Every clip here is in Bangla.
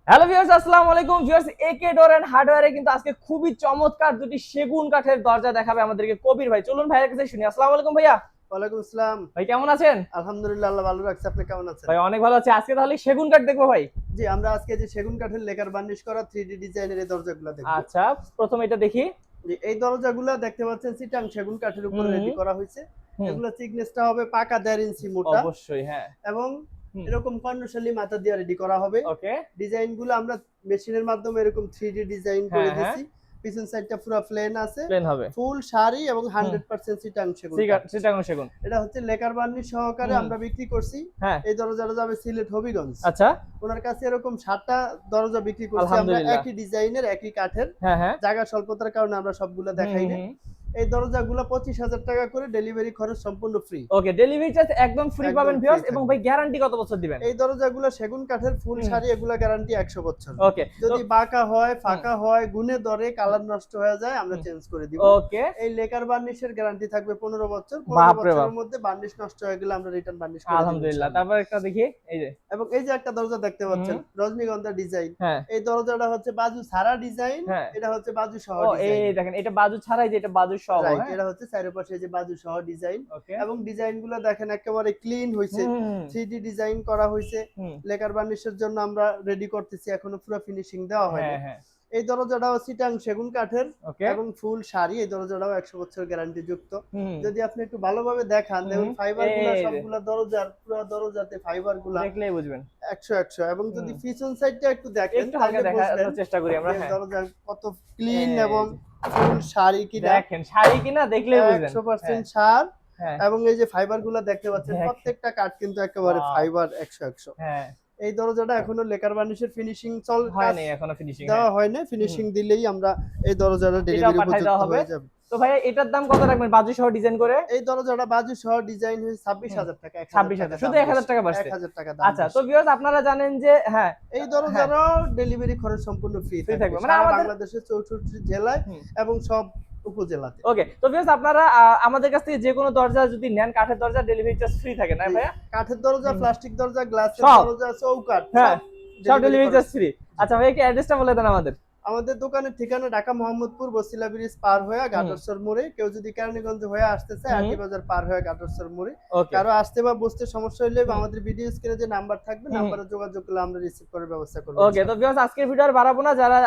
হ্যালো ভিউয়ার্স, আসসালামু আলাইকুম ভিউয়ার্স। একে ডোর এন্ড হার্ডওয়্যারে কিন্তু আজকে খুবই চমৎকার দুটি সেগুন কাঠের দরজা দেখাবে আমাদেরকে কবির ভাই। চলুন ভাইয়ের কাছে শুনি। আসসালামু আলাইকুম ভাইয়া। ওয়ালাইকুম আসসালাম। ভাই কেমন আছেন? আলহামদুলিল্লাহ, আল্লাহ ভালো রাখছে। আপনি কেমন আছেন? ভাই অনেক ভালো আছি। আজকে তাহলে সেগুন কাঠ দেখবো ভাই। জি, আমরা আজকে যে সেগুন কাঠের লেকার বার্নিশ করা 3D ডিজাইনের এই দরজাগুলো দেখব। আচ্ছা, প্রথমে এটা দেখি। জি, এই দরজাগুলো দেখতে পাচ্ছেন চিটাং সেগুন কাঠের উপর রেডি করা হয়েছে। হুম, এগুলো থিকনেসটা হবে পাকা 1.5 ইঞ্চি মোটা অবশ্যই হ্যাঁ। এবং হুম, এরকম কর্ণশালী মাথা দিয়ে রেডি করা হবে। ওকে। ডিজাইনগুলো আমরা মেশিনের মাধ্যমে এরকম 3D ডিজাইন করে হ্যাঁ হ্যাঁ, দিয়েছি। পিছন সাইডটা পুরো প্লেন আছে। প্লেন হবে। ফুল শাড়ি এবং হুম, 100% চিটাং সেগুন কাঠ। চিটাগং সেগুন। এটা হচ্ছে লেকার বার্নিশ সহকারে হুম, আমরা বিক্রি করছি। হ্যাঁ। এই দরজাটা যাবে সিলেট হবিগঞ্জ। আচ্ছা, ওনার কাছে এরকম 7টা দরজা বিক্রি করছি আমরা, আলহামদুলিল্লাহ। একই ডিজাইনের একই কাঠের। হ্যাঁ হ্যাঁ। জায়গা স্বল্পতার কারণে আমরা সবগুলো দেখাই না। হুম। এই দরজাগুলো 25,000 টাকা করে, ডেলিভারি খরচ সম্পূর্ণ ফ্রি। ওকে, ডেলিভারি চার্জ একদম ফ্রি একদম পাবেন ফ্রি ভিউয়ার্স। এবং থাকবে। ভাই গ্যারান্টি কত বছর দিবেন? এই দরজাগুলো সেগুন কাঠের ফুল হুম, শাড়ি, এগুলা গ্যারান্টি 100 বছর। ওকে। যদি বাঁকা হয়, ফাঁকা হয়, গুণে দরে কালার নষ্ট হয়ে যায়, আমরা চেঞ্জ করে দিব। ওকে। এই লেকার বার্নিশের গ্যারান্টি থাকবে 15 বছর। 15 বাপরে বাপ, বছরের মধ্যে বার্নিশ নষ্ট হয়ে গেলে আমরা রিটার্ন বার্নিশ করে দিব আলহামদুলিল্লাহ। ইনশাআল্লাহ। তারপর একটা দেখি, এই যে। এবং এই যে একটা দরজা দেখতে পাচ্ছেন, রজনীগন্ধা ডিজাইন। হ্যাঁ এই দরজাটা হচ্ছে বাজু ছাড়া ডিজাইন, হ্যাঁ। এটা হচ্ছে বাজু সহ ও ডিজাইন। এই দেখেন, এটা বাজু ছাড়াই, যে এটা বাজু সহ। রাইট, হ্যাঁ, এটা হচ্ছে চারপাশে যে বাজু সহ ডিজাইন। ওকে। এবং ডিজাইন গুলো দেখেন একেবারে ক্লিন হয়েছে। হুম 3D ডিজাইন করা হয়েছে। হুম, লেকার বার্নিশের জন্য আমরা রেডি করতেছি, এখনো পুরো ফিনিশিং দেওয়া হয়নি। হ্যাঁ হ্যাঁ, এই দরজাটাও চিটাং সেগুন কাঠের ওকে। এবং ফুল শাড়ি। এই দরজাটাও 100 বছর গ্যারান্টি যুক্ত। হুম যদি আপনি একটু ভালোভাবে দেখান, দেখুন ফাইবার গুলা এই যে, সবগুলা দরজার, পুরো দরজাতে ফাইবার গুলা দেখলেই বুঝবেন। 100 এবং যদি হুম, পিছন সাইডটা একটু দেখেন একটু হালকা তাহলে বুঝবেন দেখার চেষ্টা করি আমরা। যে হ্যাঁ, দরজা কত ক্লিন এই এবং যে, ফুল শাড়ি কিনা। দেখেন শাড়ি কিনা দেখলেই বুঝবেন। হ্যাঁ 100% সার। হ্যাঁ, এবং এই যে ফাইবার গুলা দেখতে পাচ্ছেন, দেখেন। প্রত্যেকটা কাঠ কিন্তু একেবারে ওয়াও, ফাইবার 100। হ্যাঁ, এই দরজাটা এখনো লেকার বার্নিশের ফিনিশিং হয় কাজ নাই এখনো ফিনিশিং। দেওয়া হ্যাঁ, হয় না। হুম, ফিনিশিং দিলেই আমরা এই দরজাটা এটাও ডেলিভারি পাঠাই উপযুক্ত দেওয়া হবে। হয়ে যাবে। তো ভাই এটার দাম কত রাখবেন বাজু সহ ডিজাইন করে? এই দরজাটা বাজু সহ ডিজাইন হয়ে হুম, 26,000 টাকা, 1,000 টাকা 26,000, দাম শুধু 1000 বেশি। টাকা বাড়ছে। 1,000 টাকা দাম আচ্ছা, তো বেশি। ভিউয়ার্স আপনারা জানেন যে হ্যাঁ এই হ্যাঁ, দরজারও ডেলিভারি খরচ সম্পূর্ণ ফ্রি ফ্রি থাকবে থাকবে মানে সারা আমাদের। বাংলাদেশের 64 জেলায় হুম, এবং সব উপজেলাতে। ওকে। তো ভিউয়ার্স আপনারা আমাদের কাছ থেকে যে কোনো দরজা যদি নেন, কাঠের দরজা ডেলিভারি চার্জ ফ্রি থাকে না জি, ভাইয়া? কাঠের দরজা, হুম, প্লাস্টিক দরজা, গ্লাসের সব। দরজা, চৌকাঠ হ্যাঁ, সব সব ডেলিভারি ডেলিভারি খরচ চার্জ ফ্রি। ফ্রি। আচ্ছা ভাই, একটু অ্যাড্রেসটা বলে দেন আমাদের। আমাদের দোকানের ঠিকানা ঢাকা মোহাম্মদপুর বসিলা ব্রিজ পার হয়ে হুম ঘাটরসর মোড়ে। কেউ যদি কেরানীগঞ্জ হয়ে আসতে চায়, হুম, আটি বাজার পার হয়ে ঘাটরসর মোড়ে। ওকে। কারো আসতে বা বুঝতে সমস্যা হলে বা হুম আমাদের ভিডিও স্ক্রিনে যে নাম্বার থাকবে, হুম, নাম্বারে যোগাযোগ করলে আমরা রিসিভ করার ব্যবস্থা করব ওকে। তো ইনশাআল্লাহ। ভিউয়ার্স আজকের ভিডিও আর বাড়াবো না। যারা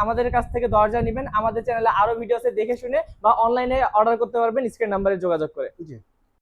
আমাদের কাছ থেকে দরজা নেবেন, আমাদের চ্যানেলে আরো ভিডিও আছে, দেখে শুনে বা অনলাইনে অর্ডার করতে পারবেন স্ক্রিন নাম্বারে যোগাযোগ করে। জি।